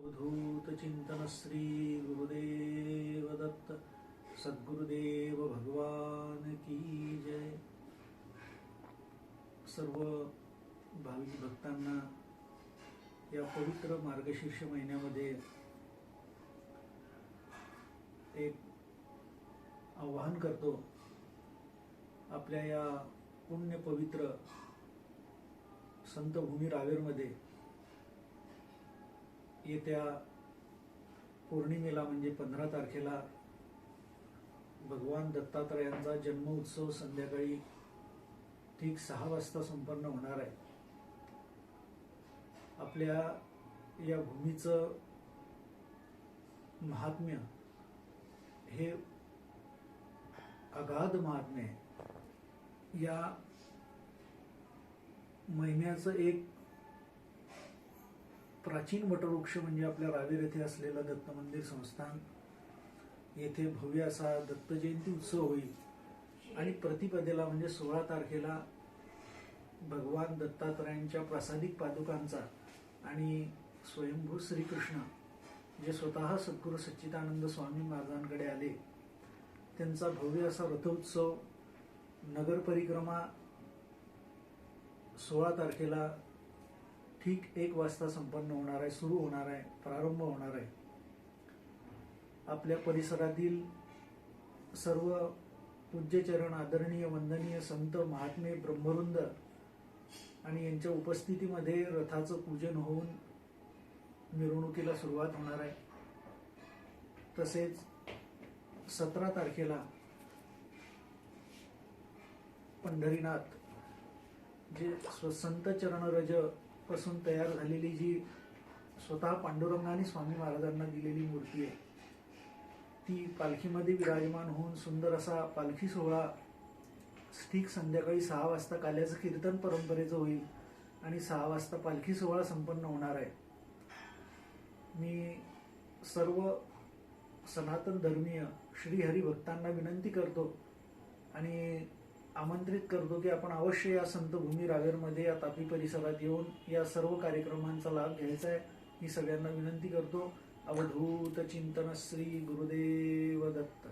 अवधूत चिंतन श्री गुरुदेव दत्त सद्गुरुदेव भगवान की जय। सर्व भाविक भक्तांना या पवित्र मार्गशीर्ष महिन्यामध्ये एक आवाहन करतो। आपल्या या पुण्य पवित्र संत भूमी रावेरमध्ये येत्या पौर्णिमेला म्हणजे 15 तारखेला भगवान दत्तात्रयांचा जन्म उत्सव संध्याकाळी ठीक 6 वाजता संपन्न होणार आहे। आपल्या या भूमीचं महात्म्य हे अगाध महात्म्य आहे। या महिन्याचं एक प्राचीन वटवृक्ष म्हणजे आपल्या रावेर येथे असलेलं दत्त मंदिर संस्थान। येथे भव्य असा दत्त जयंती उत्सव होईल आणि प्रतिपदेला म्हणजे 16 तारखेला भगवान दत्तात्रयांच्या प्रासादिक पादुकांचा आणि स्वयंभू श्रीकृष्ण जे स्वतः सद्गुरू सच्चिदानंद स्वामी महाराजांकडे आले त्यांचा भव्य असा रथोत्सव नगर परिक्रमा 16 तारखेला ठीक 1 वाजता संपन्न होणार आहे, सुरू होणार आहे, प्रारंभ होणार आहे। आपल्या परिसरातील सर्व पूज्यचरण आदरणीय वंदनीय संत महात्मे ब्रह्मवृंद आणि यांच्या उपस्थितीमध्ये रथाचं पूजन होऊन मिरवणुकीला सुरुवात होणार आहे। तसेच 17 तारखेला पंढरीनाथ जे संत चरणरज पासून तयार झालेली जी स्वतः पांडुरंगाने स्वामी महाराजांना दिलेली मूर्ती आहे ती पालखीमध्ये विराजमान होऊन सुंदर असा पालखी सोहळा ठीक संध्याकाळी 6 वाजता काल्याचं कीर्तन परंपरेचं होईल आणि 6 वाजता पालखी सोहळा संपन्न होणार आहे। मी सर्व सनातन धर्मीय श्रीहरी भक्तांना विनंती करतो आणि आमंत्रित करतो की आपण अवश्य या संत भूमी रावेरमध्ये या तापी परिसरात येऊन या सर्व कार्यक्रमांचा लाभ घ्यायचा आहे ही सगळ्यांना विनंती करतो। अवधूत चिंतन श्री गुरुदेव दत्त।